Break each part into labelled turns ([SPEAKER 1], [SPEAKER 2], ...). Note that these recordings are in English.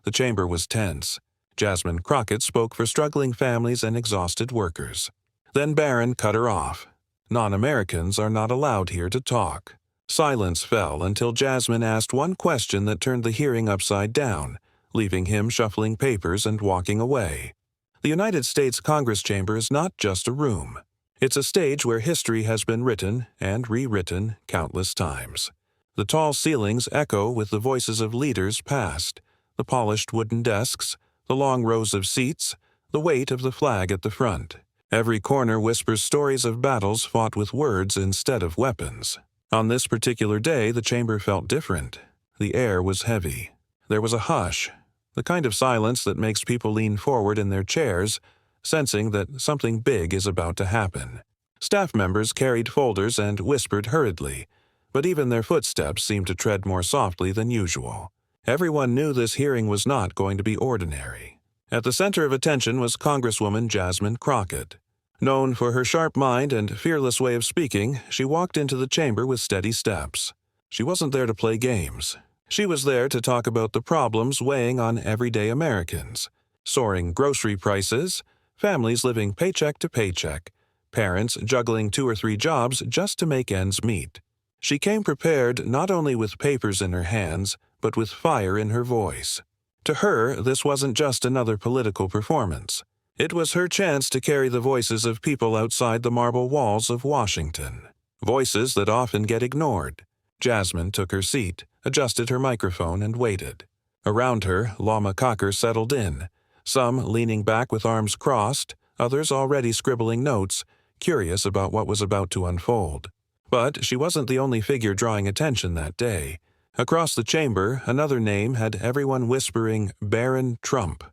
[SPEAKER 1] The chamber was tense. Jasmine Crockett spoke for struggling families and exhausted workers. Then Barron cut her off. Non-Americans are not allowed here to talk. Silence fell until Jasmine asked one question that turned the hearing upside down, leaving him shuffling papers and walking away. The United States Congress chamber is not just a room. It's a stage where history has been written and rewritten countless times. The tall ceilings echo with the voices of leaders past, the polished wooden desks, the long rows of seats, the weight of the flag at the front. Every corner whispers stories of battles fought with words instead of weapons. On this particular day, the chamber felt different. The air was heavy. There was a hush, the kind of silence that makes people lean forward in their chairs, sensing that something big is about to happen. Staff members carried folders and whispered hurriedly, but even their footsteps seemed to tread more softly than usual. Everyone knew this hearing was not going to be ordinary. At the center of attention was Congresswoman Jasmine Crockett. Known for her sharp mind and fearless way of speaking, she walked into the chamber with steady steps. She wasn't there to play games. She was there to talk about the problems weighing on everyday Americans. Soaring grocery prices, families living paycheck to paycheck, parents juggling 2 or 3 jobs just to make ends meet. She came prepared not only with papers in her hands, but with fire in her voice. To her, this wasn't just another political performance. It was her chance to carry the voices of people outside the marble walls of Washington. Voices that often get ignored. Jasmine took her seat, adjusted her microphone, and waited. Around her, lawmakers settled in, some leaning back with arms crossed, others already scribbling notes, curious about what was about to unfold. But she wasn't the only figure drawing attention that day. Across the chamber, another name had everyone whispering Barron Trump,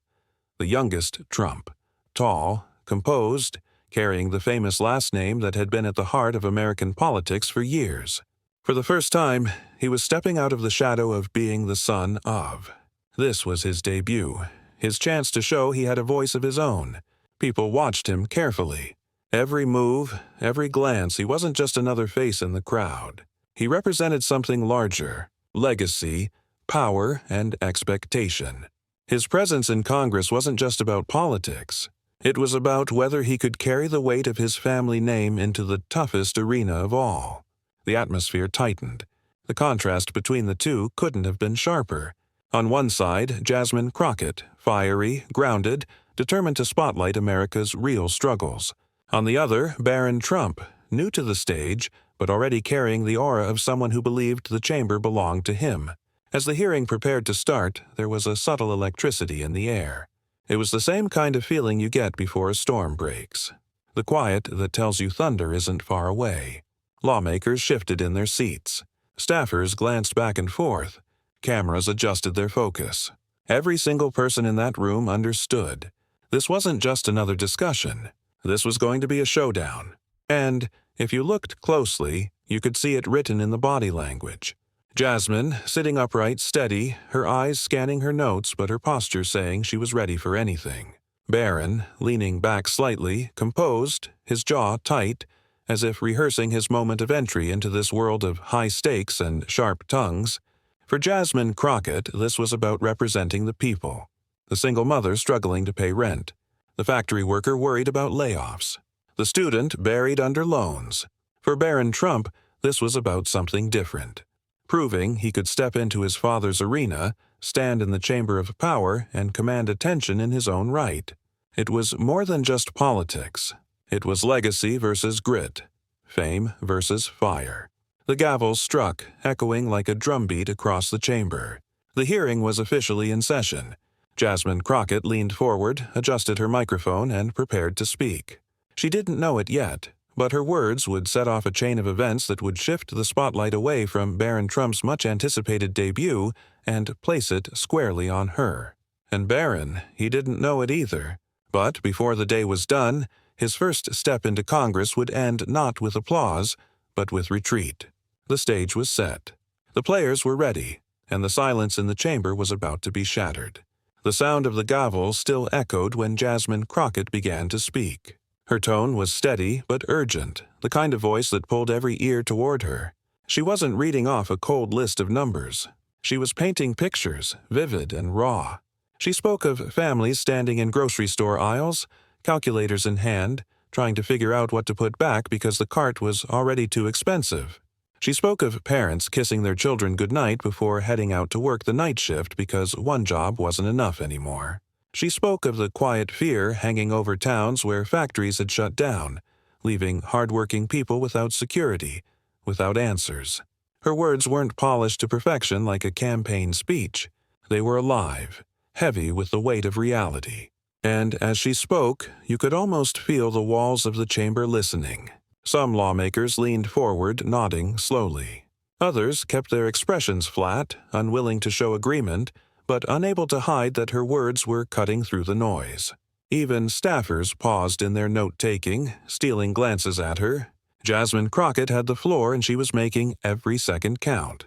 [SPEAKER 1] the youngest Trump. Tall, composed, carrying the famous last name that had been at the heart of American politics for years. For the first time, he was stepping out of the shadow of being the son of. This was his debut, his chance to show he had a voice of his own. People watched him carefully. Every move, every glance, he wasn't just another face in the crowd. He represented something larger: legacy, power, and expectation. His presence in Congress wasn't just about politics. It was about whether he could carry the weight of his family name into the toughest arena of all. The atmosphere tightened. The contrast between the two couldn't have been sharper. On one side, Jasmine Crockett, fiery, grounded, determined to spotlight America's real struggles. On the other, Barron Trump, new to the stage, but already carrying the aura of someone who believed the chamber belonged to him. As the hearing prepared to start, there was a subtle electricity in the air. It was the same kind of feeling you get before a storm breaks. The quiet that tells you thunder isn't far away. Lawmakers shifted in their seats. Staffers glanced back and forth. Cameras adjusted their focus. Every single person in that room understood. This wasn't just another discussion. This was going to be a showdown. And, if you looked closely, you could see it written in the body language. Jasmine, sitting upright, steady, her eyes scanning her notes but her posture saying she was ready for anything. Barron, leaning back slightly, composed, his jaw tight, as if rehearsing his moment of entry into this world of high stakes and sharp tongues. For Jasmine Crockett, this was about representing the people. The single mother struggling to pay rent. The factory worker worried about layoffs. The student buried under loans. For Barron Trump, this was about something different. Proving he could step into his father's arena, stand in the chamber of power, and command attention in his own right. It was more than just politics. It was legacy versus grit, fame versus fire. The gavel struck, echoing like a drumbeat across the chamber. The hearing was officially in session. Jasmine Crockett leaned forward, adjusted her microphone, and prepared to speak. She didn't know it yet, but her words would set off a chain of events that would shift the spotlight away from Barron Trump's much-anticipated debut and place it squarely on her. And Barron, he didn't know it either. But before the day was done, his first step into Congress would end not with applause, but with retreat. The stage was set. The players were ready, and the silence in the chamber was about to be shattered. The sound of the gavel still echoed when Jasmine Crockett began to speak. Her tone was steady but urgent, the kind of voice that pulled every ear toward her. She wasn't reading off a cold list of numbers. She was painting pictures, vivid and raw. She spoke of families standing in grocery store aisles, calculators in hand, trying to figure out what to put back because the cart was already too expensive. She spoke of parents kissing their children goodnight before heading out to work the night shift because one job wasn't enough anymore. She spoke of the quiet fear hanging over towns where factories had shut down, leaving hardworking people without security, without answers. Her words weren't polished to perfection like a campaign speech. They were alive, heavy with the weight of reality. And as she spoke, you could almost feel the walls of the chamber listening. Some lawmakers leaned forward, nodding slowly. Others kept their expressions flat, unwilling to show agreement, but unable to hide that her words were cutting through the noise. Even staffers paused in their note-taking, stealing glances at her. Jasmine Crockett had the floor and she was making every second count.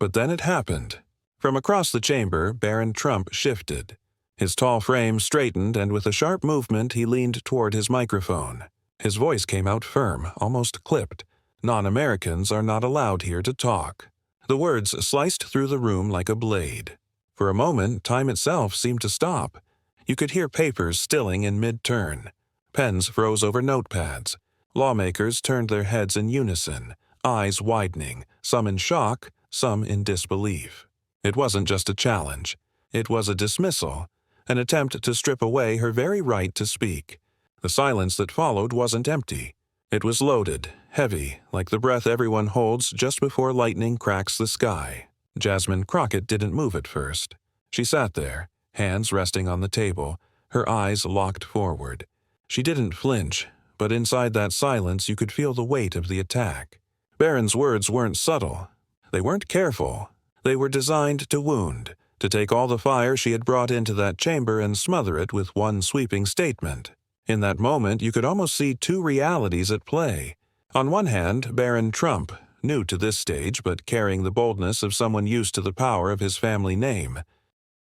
[SPEAKER 1] But then it happened. From across the chamber, Barron Trump shifted. His tall frame straightened, and with a sharp movement he leaned toward his microphone. His voice came out firm, almost clipped. "Non-Americans are not allowed here to talk." The words sliced through the room like a blade. For a moment, time itself seemed to stop. You could hear papers stilling in mid-turn. Pens froze over notepads. Lawmakers turned their heads in unison, eyes widening, some in shock, some in disbelief. It wasn't just a challenge. It was a dismissal, an attempt to strip away her very right to speak. The silence that followed wasn't empty. It was loaded, heavy, like the breath everyone holds just before lightning cracks the sky. Jasmine Crockett didn't move at first. She sat there, hands resting on the table, her eyes locked forward. She didn't flinch, but inside that silence you could feel the weight of the attack. Barron's words weren't subtle. They weren't careful. They were designed to wound, to take all the fire she had brought into that chamber and smother it with one sweeping statement. In that moment, you could almost see two realities at play. On one hand, Barron Trump, new to this stage but carrying the boldness of someone used to the power of his family name.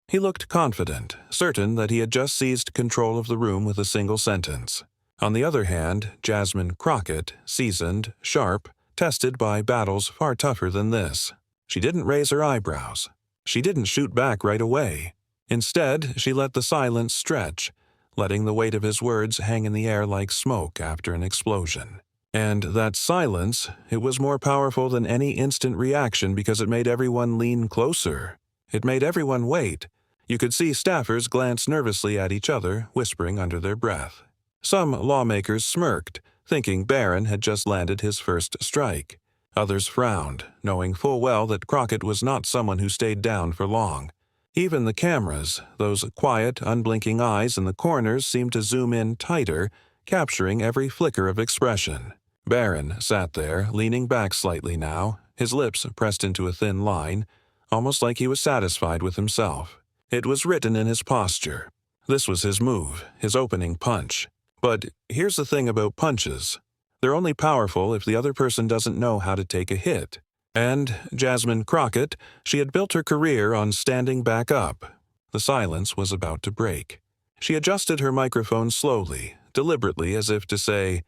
[SPEAKER 1] He looked confident, certain that he had just seized control of the room with a single sentence. On the other hand, Jasmine Crockett, seasoned, sharp, tested by battles far tougher than this. She didn't raise her eyebrows. She didn't shoot back right away. Instead, she let the silence stretch, letting the weight of his words hang in the air like smoke after an explosion. And that silence, it was more powerful than any instant reaction because it made everyone lean closer. It made everyone wait. You could see staffers glance nervously at each other, whispering under their breath. Some lawmakers smirked, thinking Barron had just landed his first strike. Others frowned, knowing full well that Crockett was not someone who stayed down for long. Even the cameras, those quiet, unblinking eyes in the corners, seemed to zoom in tighter, capturing every flicker of expression. Barron sat there, leaning back slightly now, his lips pressed into a thin line, almost like he was satisfied with himself. It was written in his posture. This was his move, his opening punch. But here's the thing about punches. They're only powerful if the other person doesn't know how to take a hit. And Jasmine Crockett, she had built her career on standing back up. The silence was about to break. She adjusted her microphone slowly, deliberately, as if to say,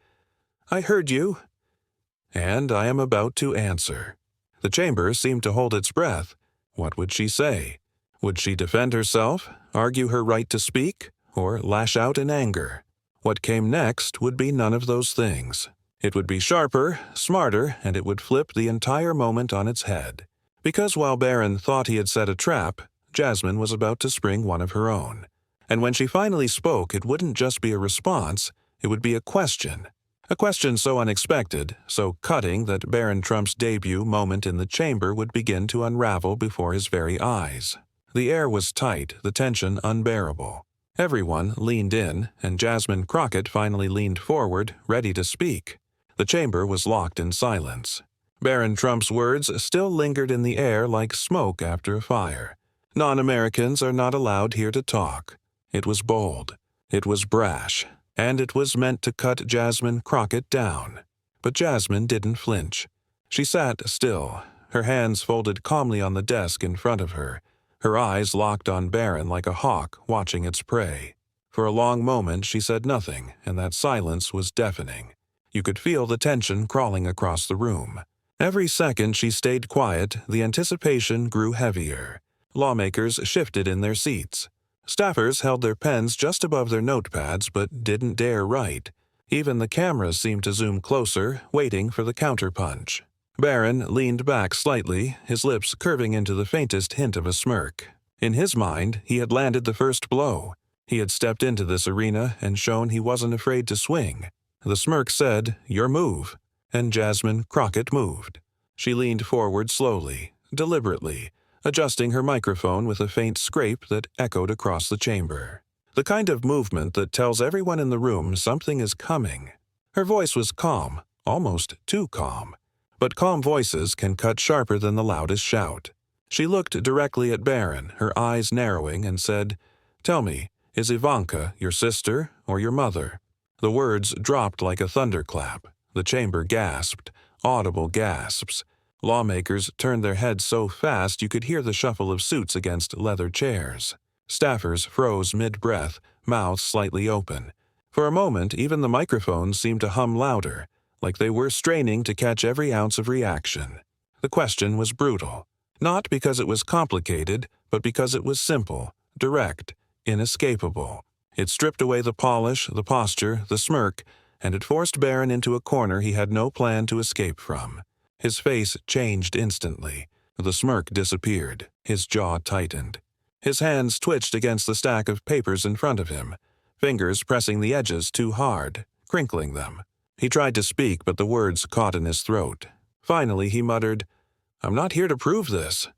[SPEAKER 1] "I heard you, and I am about to answer." The chamber seemed to hold its breath. What would she say? Would she defend herself, argue her right to speak, or lash out in anger? What came next would be none of those things. It would be sharper, smarter, and it would flip the entire moment on its head. Because while Barron thought he had set a trap, Jasmine was about to spring one of her own. And when she finally spoke, it wouldn't just be a response, it would be a question. A question so unexpected, so cutting that Barron Trump's debut moment in the chamber would begin to unravel before his very eyes. The air was tight, the tension unbearable. Everyone leaned in, and Jasmine Crockett finally leaned forward, ready to speak. The chamber was locked in silence. Barron Trump's words still lingered in the air like smoke after a fire. Non-Americans are not allowed here to talk. It was bold. It was brash. And it was meant to cut Jasmine Crockett down. But Jasmine didn't flinch. She sat still, her hands folded calmly on the desk in front of her, her eyes locked on Barron like a hawk watching its prey. For a long moment she said nothing, and that silence was deafening. You could feel the tension crawling across the room. Every second she stayed quiet, the anticipation grew heavier. Lawmakers shifted in their seats. Staffers held their pens just above their notepads but didn't dare write. Even the cameras seemed to zoom closer, waiting for the counterpunch. Barron leaned back slightly, his lips curving into the faintest hint of a smirk. In his mind, he had landed the first blow. He had stepped into this arena and shown he wasn't afraid to swing. The smirk said, "Your move," and Jasmine Crockett moved. She leaned forward slowly, deliberately, adjusting her microphone with a faint scrape that echoed across the chamber. The kind of movement that tells everyone in the room something is coming. Her voice was calm, almost too calm. But calm voices can cut sharper than the loudest shout. She looked directly at Barron, her eyes narrowing, and said, "Tell me, is Ivanka your sister or your mother?" The words dropped like a thunderclap. The chamber gasped, audible gasps. Lawmakers turned their heads so fast you could hear the shuffle of suits against leather chairs. Staffers froze mid-breath, mouths slightly open. For a moment, even the microphones seemed to hum louder, like they were straining to catch every ounce of reaction. The question was brutal. Not because it was complicated, but because it was simple, direct, inescapable. It stripped away the polish, the posture, the smirk, and it forced Barron into a corner he had no plan to escape from. His face changed instantly. The smirk disappeared. His jaw tightened. His hands twitched against the stack of papers in front of him, fingers pressing the edges too hard, crinkling them. He tried to speak, but the words caught in his throat. Finally, he muttered, "I'm not here to prove this."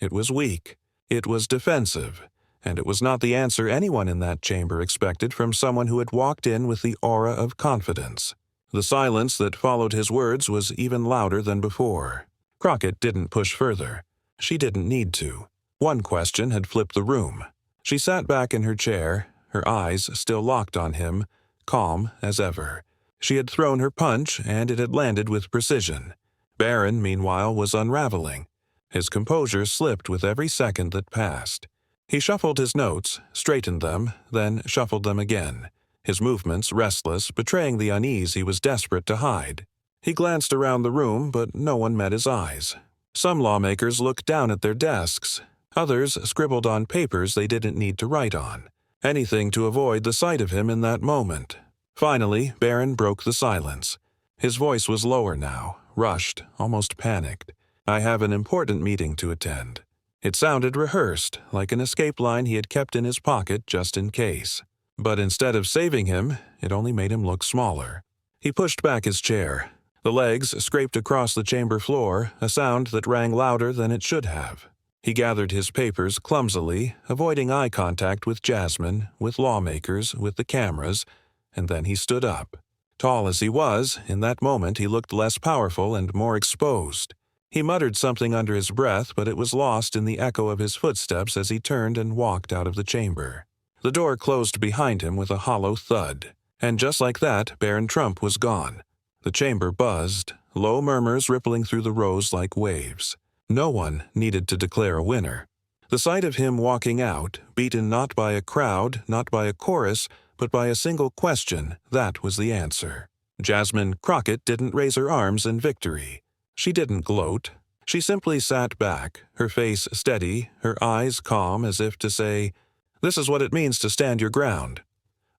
[SPEAKER 1] It was weak. It was defensive. And it was not the answer anyone in that chamber expected from someone who had walked in with the aura of confidence. The silence that followed his words was even louder than before. Crockett didn't push further. She didn't need to. One question had flipped the room. She sat back in her chair, her eyes still locked on him, calm as ever. She had thrown her punch, and it had landed with precision. Barron, meanwhile, was unraveling. His composure slipped with every second that passed. He shuffled his notes, straightened them, then shuffled them again, his movements restless, betraying the unease he was desperate to hide. He glanced around the room, but no one met his eyes. Some lawmakers looked down at their desks. Others scribbled on papers they didn't need to write on. Anything to avoid the sight of him in that moment. Finally, Barron broke the silence. His voice was lower now, rushed, almost panicked. "I have an important meeting to attend." It sounded rehearsed, like an escape line he had kept in his pocket just in case. But instead of saving him, it only made him look smaller. He pushed back his chair. The legs scraped across the chamber floor, a sound that rang louder than it should have. He gathered his papers clumsily, avoiding eye contact with Jasmine, with lawmakers, with the cameras, and then he stood up. Tall as he was, in that moment he looked less powerful and more exposed. He muttered something under his breath, but it was lost in the echo of his footsteps as he turned and walked out of the chamber. The door closed behind him with a hollow thud, and just like that, Barron Trump was gone. The chamber buzzed, low murmurs rippling through the rows like waves. No one needed to declare a winner. The sight of him walking out, beaten not by a crowd, not by a chorus, but by a single question, that was the answer. Jasmine Crockett didn't raise her arms in victory. She didn't gloat. She simply sat back, her face steady, her eyes calm as if to say, "This is what it means to stand your ground."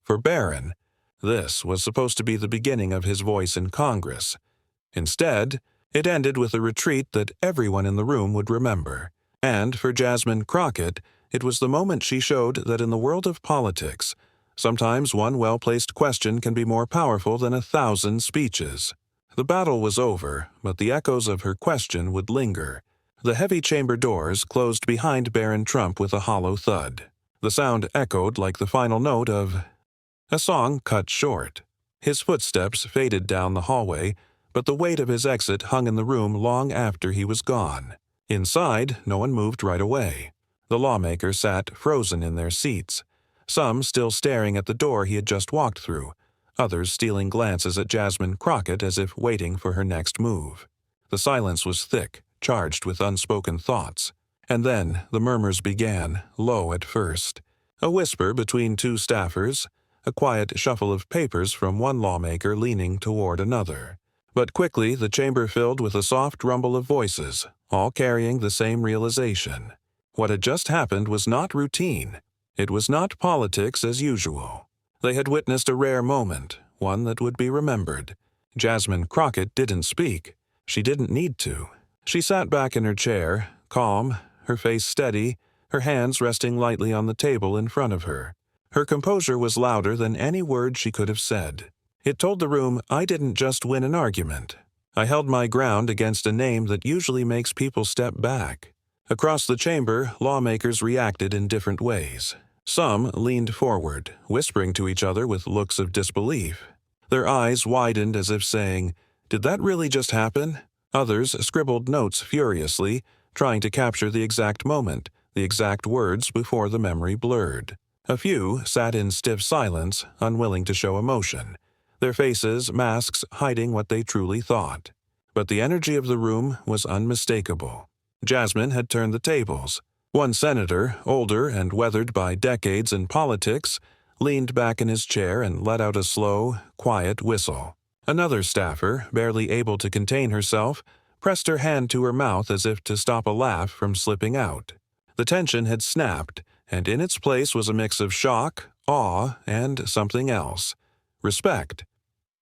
[SPEAKER 1] For Barron, this was supposed to be the beginning of his voice in Congress. Instead, it ended with a retreat that everyone in the room would remember. And for Jasmine Crockett, it was the moment she showed that in the world of politics, sometimes one well-placed question can be more powerful than 1,000 speeches. The battle was over, but the echoes of her question would linger. The heavy chamber doors closed behind Barron Trump with a hollow thud. The sound echoed like the final note of a song cut short. His footsteps faded down the hallway, but the weight of his exit hung in the room long after he was gone. Inside, no one moved right away. The lawmakers sat frozen in their seats, some still staring at the door he had just walked through, others stealing glances at Jasmine Crockett as if waiting for her next move. The silence was thick, charged with unspoken thoughts. And then the murmurs began, low at first. A whisper between two staffers, a quiet shuffle of papers from one lawmaker leaning toward another. But quickly the chamber filled with a soft rumble of voices, all carrying the same realization. What had just happened was not routine. It was not politics as usual. They had witnessed a rare moment, one that would be remembered. Jasmine Crockett didn't speak. She didn't need to. She sat back in her chair, calm, her face steady, her hands resting lightly on the table in front of her. Her composure was louder than any word she could have said. It told the room, I didn't just win an argument. I held my ground against a name that usually makes people step back. Across the chamber, lawmakers reacted in different ways. Some leaned forward, whispering to each other with looks of disbelief. Their eyes widened as if saying, "Did that really just happen?" Others scribbled notes furiously, trying to capture the exact moment, the exact words before the memory blurred. A few sat in stiff silence, unwilling to show emotion, their faces masks hiding what they truly thought. But the energy of the room was unmistakable. Jasmine had turned the tables. One senator, older and weathered by decades in politics, leaned back in his chair and let out a slow, quiet whistle. Another staffer, barely able to contain herself, pressed her hand to her mouth as if to stop a laugh from slipping out. The tension had snapped, and in its place was a mix of shock, awe, and something else. Respect.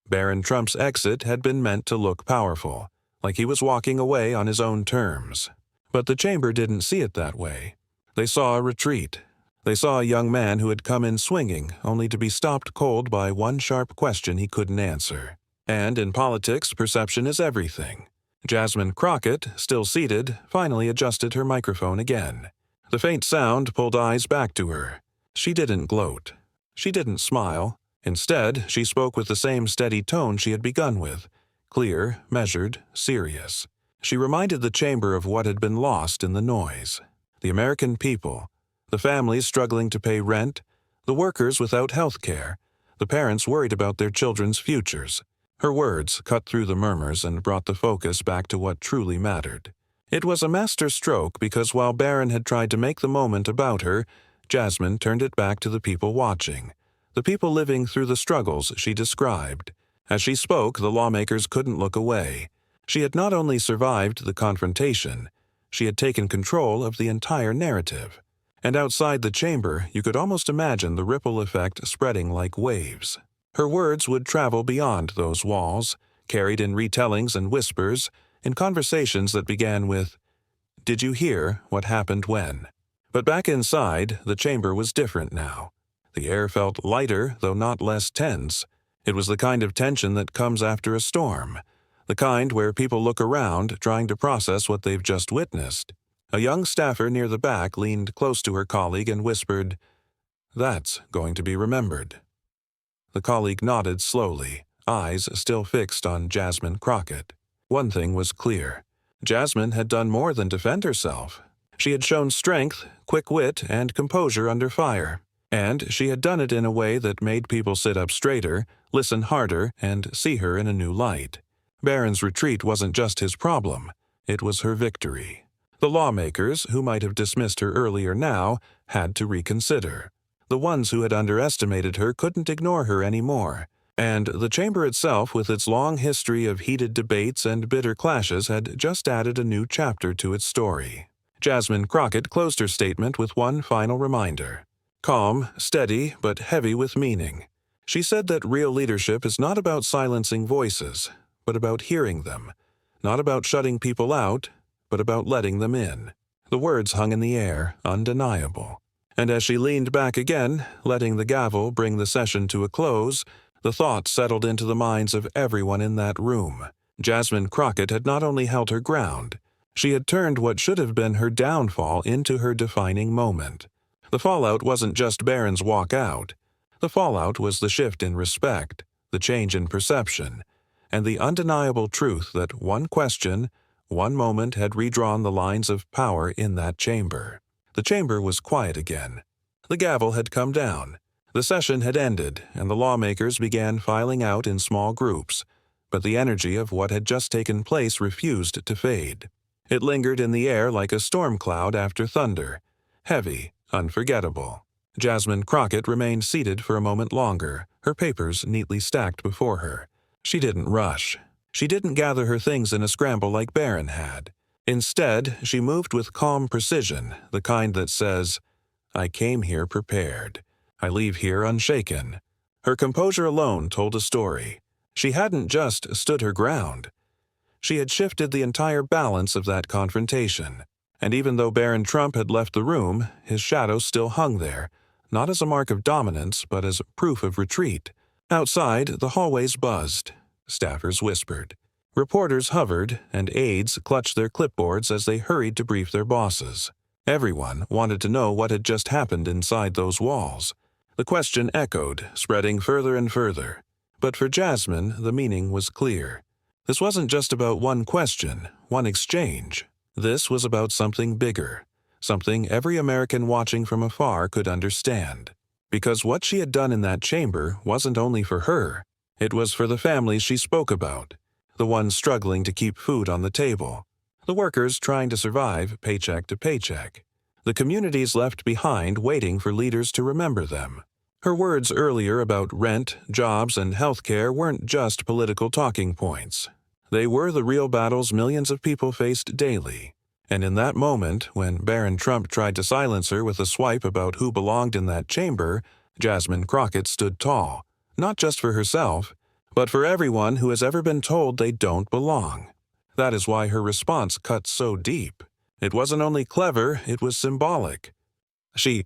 [SPEAKER 1] Barron Trump's exit had been meant to look powerful, like he was walking away on his own terms. But the chamber didn't see it that way. They saw a retreat. They saw a young man who had come in swinging, only to be stopped cold by one sharp question he couldn't answer. And in politics, perception is everything. Jasmine Crockett, still seated, finally adjusted her microphone again. The faint sound pulled eyes back to her. She didn't gloat. She didn't smile. Instead, she spoke with the same steady tone she had begun with, clear, measured, serious. She reminded the chamber of what had been lost in the noise. The American people, the families struggling to pay rent, the workers without health care, the parents worried about their children's futures. Her words cut through the murmurs and brought the focus back to what truly mattered. It was a master stroke because while Barron had tried to make the moment about her, Jasmine turned it back to the people watching, the people living through the struggles she described. As she spoke, the lawmakers couldn't look away. She had not only survived the confrontation, she had taken control of the entire narrative. And outside the chamber, you could almost imagine the ripple effect spreading like waves. Her words would travel beyond those walls, carried in retellings and whispers, in conversations that began with, "Did you hear what happened when?" But back inside, the chamber was different now. The air felt lighter, though not less tense. It was the kind of tension that comes after a storm, the kind where people look around, trying to process what they've just witnessed. A young staffer near the back leaned close to her colleague and whispered, "That's going to be remembered." The colleague nodded slowly, eyes still fixed on Jasmine Crockett. One thing was clear. Jasmine had done more than defend herself. She had shown strength, quick wit, and composure under fire. And she had done it in a way that made people sit up straighter, listen harder, and see her in a new light. Barron's retreat wasn't just his problem. It was her victory. The lawmakers, who might have dismissed her earlier now, had to reconsider. The ones who had underestimated her couldn't ignore her anymore. And the chamber itself, with its long history of heated debates and bitter clashes, had just added a new chapter to its story. Jasmine Crockett closed her statement with one final reminder. Calm, steady, but heavy with meaning. She said that real leadership is not about silencing voices, but about hearing them. Not about shutting people out, but about letting them in. The words hung in the air, undeniable. And as she leaned back again, letting the gavel bring the session to a close, the thoughts settled into the minds of everyone in that room. Jasmine Crockett had not only held her ground, she had turned what should have been her downfall into her defining moment. The fallout wasn't just Barron's walk out. The fallout was the shift in respect, the change in perception, and the undeniable truth that one question, one moment had redrawn the lines of power in that chamber. The chamber was quiet again. The gavel had come down. The session had ended, and the lawmakers began filing out in small groups, but the energy of what had just taken place refused to fade. It lingered in the air like a storm cloud after thunder, heavy, unforgettable. Jasmine Crockett remained seated for a moment longer, her papers neatly stacked before her. She didn't rush. She didn't gather her things in a scramble like Barron had. Instead, she moved with calm precision, the kind that says, I came here prepared. I leave here unshaken. Her composure alone told a story. She hadn't just stood her ground. She had shifted the entire balance of that confrontation. And even though Barron Trump had left the room, his shadow still hung there, not as a mark of dominance, but as proof of retreat. Outside, the hallways buzzed. Staffers whispered. Reporters hovered, and aides clutched their clipboards as they hurried to brief their bosses. Everyone wanted to know what had just happened inside those walls. The question echoed, spreading further and further. But for Jasmine, the meaning was clear. This wasn't just about one question, one exchange. This was about something bigger, something every American watching from afar could understand. Because what she had done in that chamber wasn't only for her. It was for the families she spoke about, the ones struggling to keep food on the table, the workers trying to survive paycheck to paycheck, the communities left behind waiting for leaders to remember them. Her words earlier about rent, jobs, and health care weren't just political talking points. They were the real battles millions of people faced daily. And in that moment, when Barron Trump tried to silence her with a swipe about who belonged in that chamber, Jasmine Crockett stood tall, not just for herself, but for everyone who has ever been told they don't belong. That is why her response cut so deep. It wasn't only clever, it was symbolic. She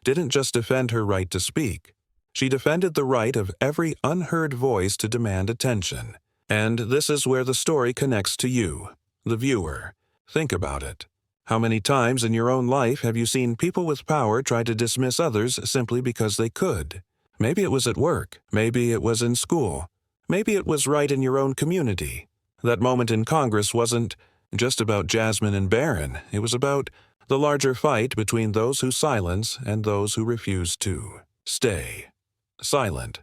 [SPEAKER 1] didn't just defend her right to speak. She defended the right of every unheard voice to demand attention. And this is where the story connects to you, the viewer. Think about it. How many times in your own life have you seen people with power try to dismiss others simply because they could? Maybe it was at work. Maybe it was in school. Maybe it was right in your own community. That moment in Congress wasn't just about Jasmine and Barron. It was about the larger fight between those who silence and those who refuse to stay silent.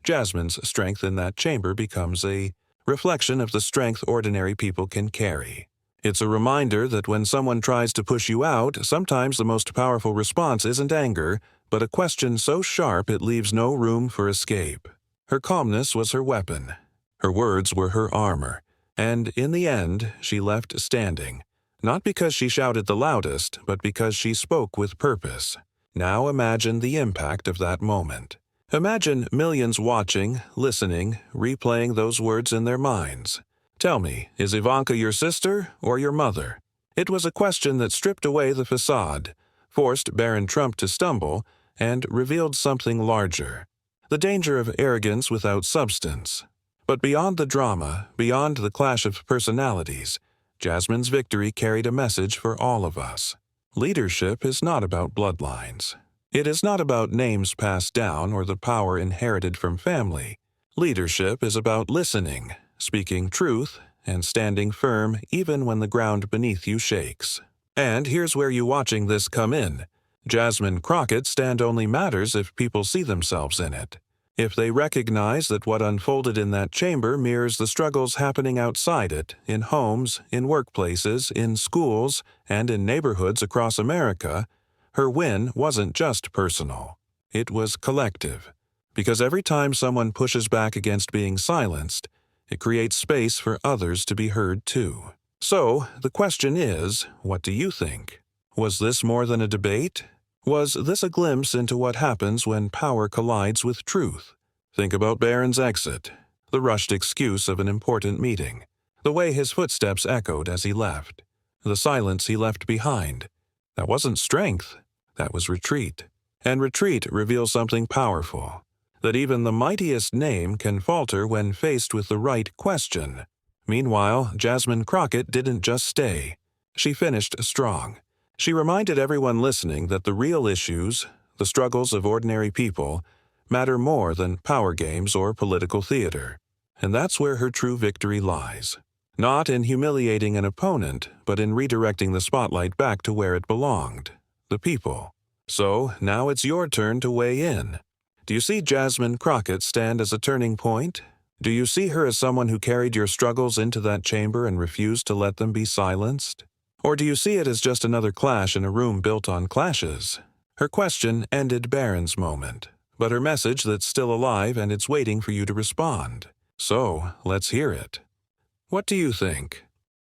[SPEAKER 1] Jasmine's strength in that chamber becomes a reflection of the strength ordinary people can carry. It's a reminder that when someone tries to push you out, sometimes the most powerful response isn't anger, but a question so sharp it leaves no room for escape. Her calmness was her weapon. Her words were her armor. And in the end, she left standing. Not because she shouted the loudest, but because she spoke with purpose. Now imagine the impact of that moment. Imagine millions watching, listening, replaying those words in their minds. Tell me, is Ivanka your sister or your mother? It was a question that stripped away the facade, forced Barron Trump to stumble, and revealed something larger. The danger of arrogance without substance. But beyond the drama, beyond the clash of personalities, Jasmine's victory carried a message for all of us. Leadership is not about bloodlines. It is not about names passed down or the power inherited from family. Leadership is about listening, speaking truth, and standing firm even when the ground beneath you shakes. And here's where you watching this come in. Jasmine Crockett's stand only matters if people see themselves in it. If they recognize that what unfolded in that chamber mirrors the struggles happening outside it, in homes, in workplaces, in schools, and in neighborhoods across America, her win wasn't just personal. It was collective. Because every time someone pushes back against being silenced, it creates space for others to be heard too. So, the question is, what do you think? Was this more than a debate? Was this a glimpse into what happens when power collides with truth? Think about Barron's exit, the rushed excuse of an important meeting, the way his footsteps echoed as he left, the silence he left behind. That wasn't strength, that was retreat. And retreat reveals something powerful, that even the mightiest name can falter when faced with the right question. Meanwhile, Jasmine Crockett didn't just stay. She finished strong. She reminded everyone listening that the real issues, the struggles of ordinary people, matter more than power games or political theater. And that's where her true victory lies. Not in humiliating an opponent, but in redirecting the spotlight back to where it belonged, the people. So, now it's your turn to weigh in. Do you see Jasmine Crockett stand as a turning point? Do you see her as someone who carried your struggles into that chamber and refused to let them be silenced? Or do you see it as just another clash in a room built on clashes? Her question ended Barron's moment, but her message that's still alive and it's waiting for you to respond. So, let's hear it. What do you think?